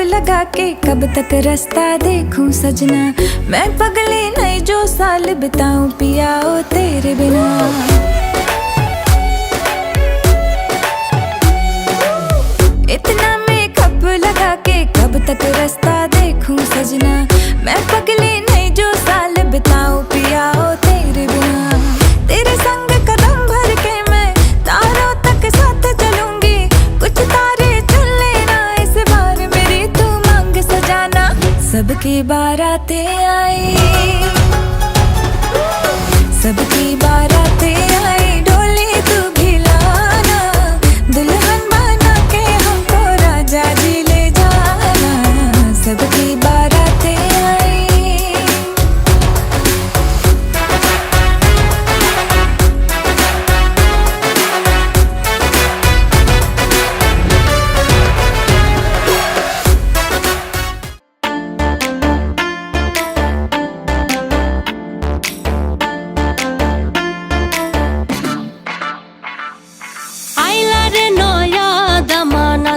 लगा के कब तक रास्ता देखूं सजना। मैं पगली नहीं जो साल बिताऊं पिया ओ तेरे बिना। इतना मेकअप लगा के कब तक रास्ता देखूं सजना। मैं पगली नहीं जो साल बिताऊं पिया ओ तेरे बिना। तेरे संग कदम भर के मैं तारों तक साथ चलूंगी। कुछ तारे चुन लेना इस बार मेरी तू मांग सजाना। सबकी बारातें आई, सबकी बारातें आई, डोली तू भी लाना। दुल्हन बना के हमको राजा जी ले जाना। सबकी बारातें आई।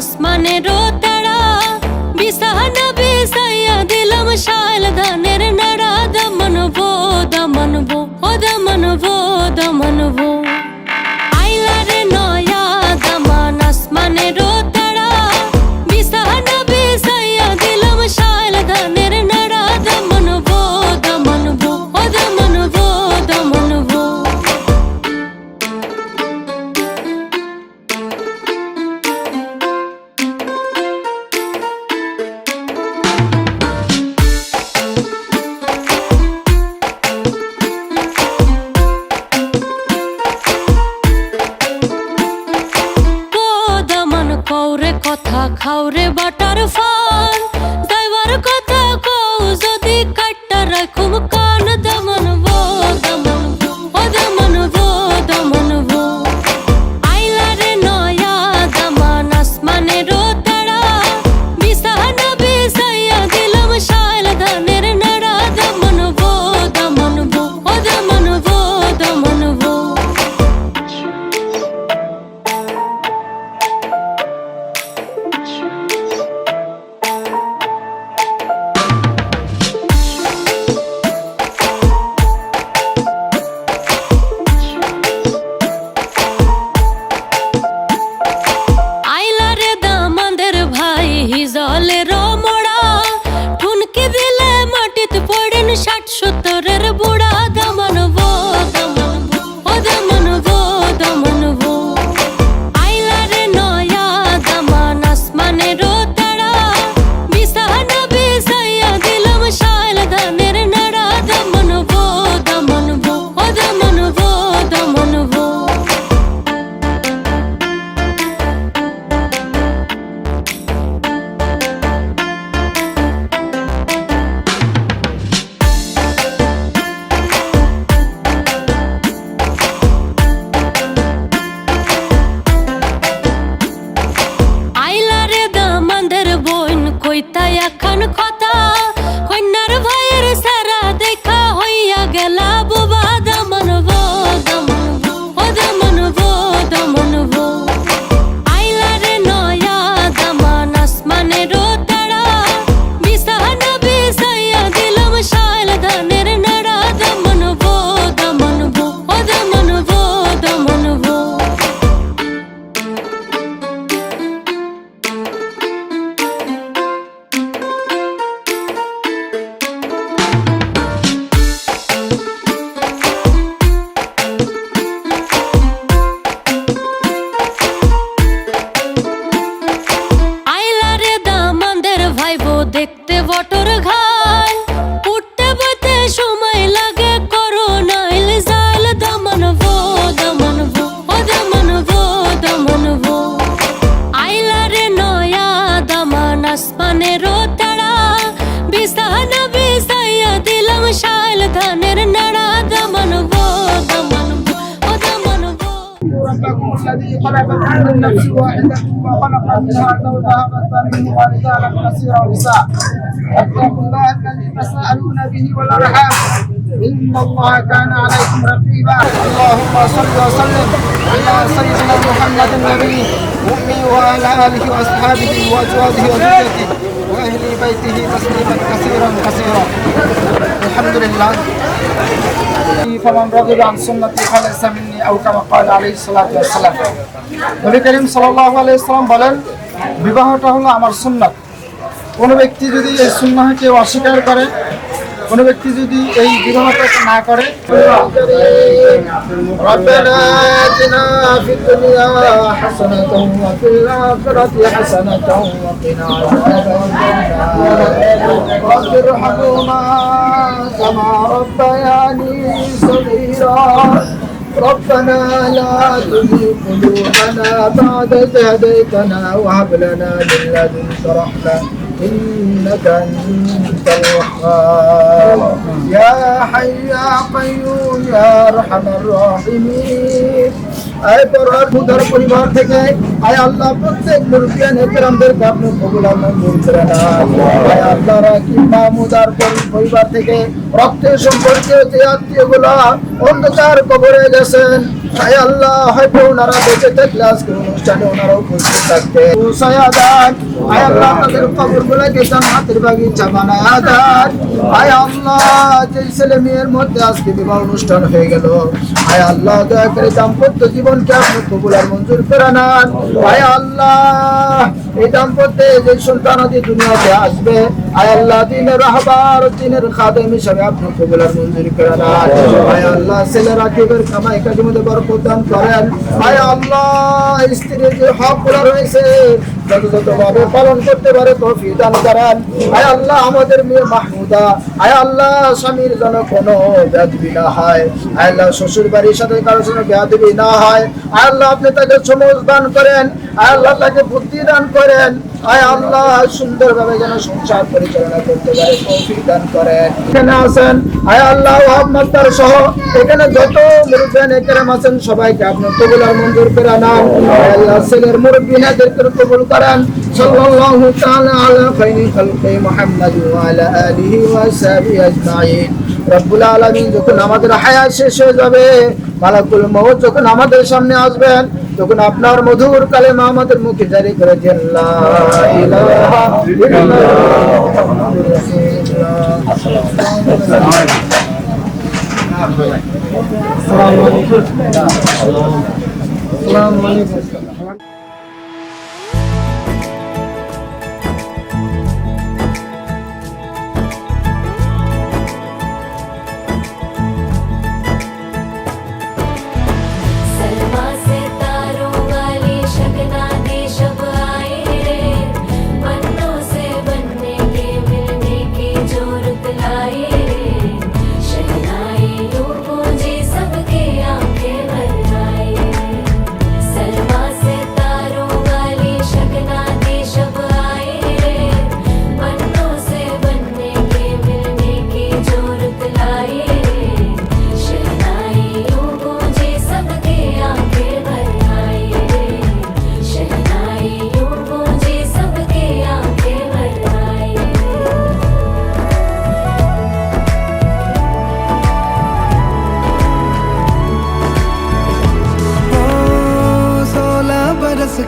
আসমানেরও তারা বিছানা বিছাইয়া দিলাম শাল ধানের নাড়া। দমনবো দমনবো ও দমনবো দমনবো। আইলা রে নয়া দামান আসমানেরও তারা বিছানা বিছাইয়া দিলাম শাল ধানের নাড়া। দমনবো দমনবো ও দমনবো দমনবো। কথা খাওরে বাটার ফান যাইবার কথা কও যদি কাটটা রাখুম কান। দমনবো দমনবো ও দমনবো দমনবো। আইলা রে নয়া দামান আসমানেরও তারা বিছানা বিছাইয়া দিলাম শাল ধানের নাড়া। দমনবো দমনবো ও দমনবো দমনবো। জলের মোড়া ঠুনকে দিলে মাটিতে পড়েন ৬০-৭০-এর বুড়া। দমনবো দমনবো ও দমনবো দমনবো। আইলা রে নয়া দামান আসমানেরও তারা বিছানা বিছাইয়া দিলাম শাল ধানের নাড়া। দমনবো দমনবো ও দমনবো দমনবো। কইতাই এখন কথা কন্যার ভাইয়ের সারা দেখা হইয়া গেলা বুবা। দমনবো দমনবো ও দমনবো দমনবো। আইলা রে নয়া দামান আসমানেরও তারা বিছানা বিছাইয়া দিলাম শাল ধানের নাড়া। দমনবো দমনবো ও দমনবো দমনবো। দেখতে বটর ঘাল উঠতে বইতে সময় লাগে করো নাইল জাল। দমনবো দমনবো ও দমনবো দমনবো। আইলা রে নয়া দামান আসমানেরও তারা বিছানা বিছাইয়া দিলাম শাল ধানের নাড়া। দমনবো দমনবো ও দমনবো। ربكم الذي خلق من نفس واحدة وخلق منها زوجها وبث منهما رجالا كثيرا ونساء. واتقوا الله الذي تساءلون به والأرحام إن الله كان عليكم رقيبا. اللهم صل وسلم على سيدنا محمد النبي الأمي وعلى آله وأصحابه وأزواجه وذريته وأهل بيته تسليما كثيرا كثيرا. الحمد لله. فمن رغب عن سنتي فليس مني أو كما قال عليه الصلاة والسلام. নবী করিম সাল্লাল্লাহু আলাইহি ওয়াসাল্লাম বলেন, বিবাহটা হলো আমার সুন্নাত। কোনো ব্যক্তি যদি এই সুন্নাহকে অস্বীকার করে, কোনো ব্যক্তি যদি এই বিবাহটা না করে, ربنا آتنا في الدنيا حسنة وفي الآخرة حسنة وقنا عذاب النار رب ارحمهما كما ربياني صغيرا ربنا لا تزغ قلوبنا بعد إذ هديتنا وهب لنا من لدنك رحمة إنك أنت الوهاب يا حي يا قيوم يا أرحم الراحمين। আয় পরার মুদার পরিবার থেকে আয় আল্লাহ প্রত্যেক মুরব্বিয়ান একরামদেরকে আপনি কবুল আর মঞ্জুর করে নেন। আয় আল্লাহ রাকিব মাহমুদার পরিবার থেকে রক্তের সম্পর্কে যে আত্মীয়গুলা অন্ধকার কবরে গেছেন, আয় আল্লাহ হয়তো ওনারা বেঁচে থাকলে আজকে অনুষ্ঠানে ওনারা উপস্থিত থাকতে সায়াদান। আয় আল্লাহ তাদের কবরগুলোকে জান্নাতের বাগিচা বানায়া দেন। আয় আল্লাহ যে ছেলে মেয়ের মধ্যে আজকে বিবাহ অনুষ্ঠান হয়ে গেল, আয় আল্লাহ দয়া করে দাম্পত্য জীবনকে আপনি কবুল আর মঞ্জুর করে নেন। আয় আল্লাহ এই দাম্পত্যে যে সন্তানাদি দুনিয়াতে আসবে, আয় আল্লাহ দ্বীনের রাহবার দ্বীনের খাদেম হিসাবে আপনি কবুল আর মঞ্জুর করে নেন। আয় আল্লাহ ছেলেরা কেবের কামাই কাজের মধ্যে বরকত দান করেন। আয় আল্লাহ স্ত্রীর যে হকগুলো রয়েছে যথাযথভাবে পালন করতে পারে তৌফিক দান করেন। আয় আল্লাহ আমাদের মেয়ে মাহমুদা, আয় আল্লাহ স্বামীর যেন কোনো বেয়াদবি না হয়, আয় আল্লাহ শ্বশুর বাড়ির সাথে কারোর সঙ্গে বেয়াদবি না হয়। আয় আল্লাহ আপনি তাকে সমজ দান করেন, আয় আল্লাহ তাকে বুদ্ধি দান করেন। আয় আল্লাহ সুন্দরভাবে যেন সংসার পরিচালনা করতে পারে তৌফিক দান করেন। এখানে আছেন আয় আল্লাহ আপনার সহ এখানে যত মুরব্বিয়ান একরাম আছেন সবাইকে আপনি কবুল আর মঞ্জুর করে নেন। আয় আল্লাহ ছেলের মুরব্বিয়ানদেরকে কবুল করেন। সাল্লাল্লাহু তাআলা আলা খায়রি খালকি মুহাম্মাদ ওয়া আলা আলিহি ওয়া সাহবিহি আজমাইন। রব্বুল আলামিন যখন আমাদের হায়াত শেষ হয়ে যাবে, মালাকুল মউত যখন আমাদের সামনে আসবেন, তখন আপনার মধুর কালেমা আমাদের মুখে জারি করে দেন, লা ইলাহা ইল্লাল্লাহ মুহাম্মাদুর রাসূলুল্লাহ। আসসালামু আলাইকুম।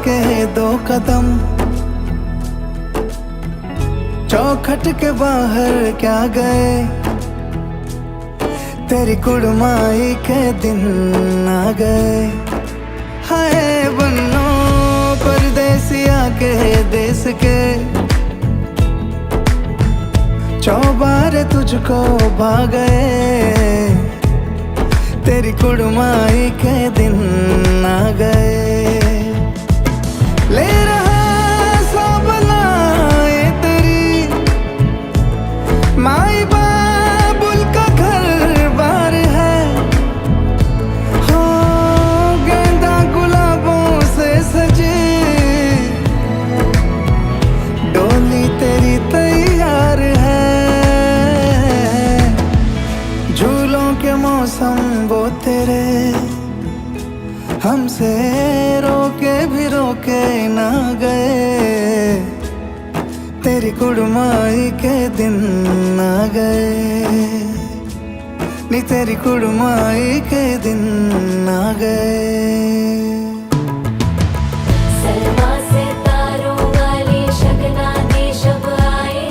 के दो कदम चौखट के बाहर क्या गए, तेरी कुड़माई के दिन आ गए। हाय बन्नो परदेसिया के देश के, चौबारे तुझको भा गए, तेरी कुड़माई के दिन आ गए। ले रहा सब लाए तेरी माई बाबुल का घर बार है, हो गेंदा गुलाबों से सजे डोली तेरी तैयार है। झूलों के मौसम वो तेरे हमसे रोके भी रोके ना गए, तेरी कुड़माई के दिन आ गए, नी तेरी कुड़माई के दिन आ गए। सलमा से तारों वाली शगना दी शब आए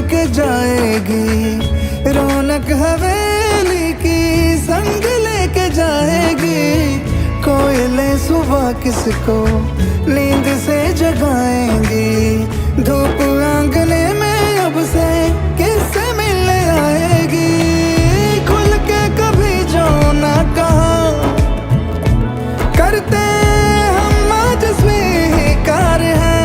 लेके जाएगी, रौनक हवेली की संग लेके जाएगी। कोयले सुबह किसको नींद से जगाएंगी, धूप आंगने में अब से किससे मिलने आएगी। खुल के कभी जो ना कहा करते हम आज स्वीकार है।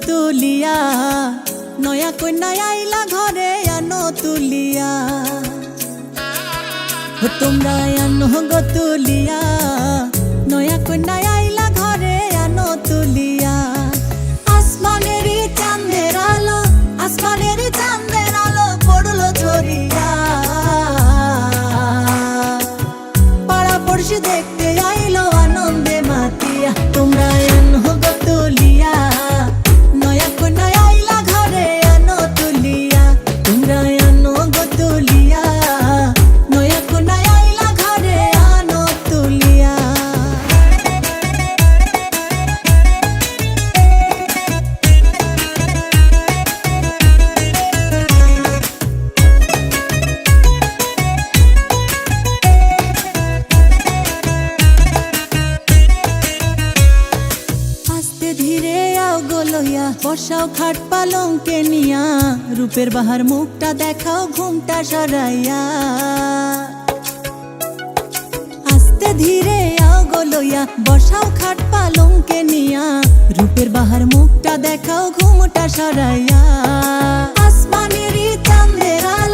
তুলিয়া নয়া কন্যা আইলা ঘরে আনো তুলিয়া, তোমরা আনো গো তুলিয়া, নয়া কন্যা আইলা ঘরে আনো তুলিয়া। আসমানের চাঁদের আলো, আসমানের চাঁদের আলো পড়লো ঝরিয়া, পাড়া পড়শি দেখতে আইলো আনন্দে মাতিয়া। তোমরা আনো গো তুলিয়া, নয়া কন্যা আইলা ঘরে আনো তুলিয়া, তোমরা আনো গো তুলিয়া, নয়া কন্যা আইলা ঘরে আনো তুলিয়া। আস্তে ধীরে আও গোলইয়া, বসাও খাট পালঙ্কে নিয়া, রূপের বাহার মুখটা দেখাও ঘুমটা সরাইয়া। আস্তে ধীরে আও গোলইয়া, বসাও খাট পালঙ্কে নিয়া, রূপের বাহার মুখটা দেখাও ঘুমটা সরাইয়া। আসমানের চাঁদের আলো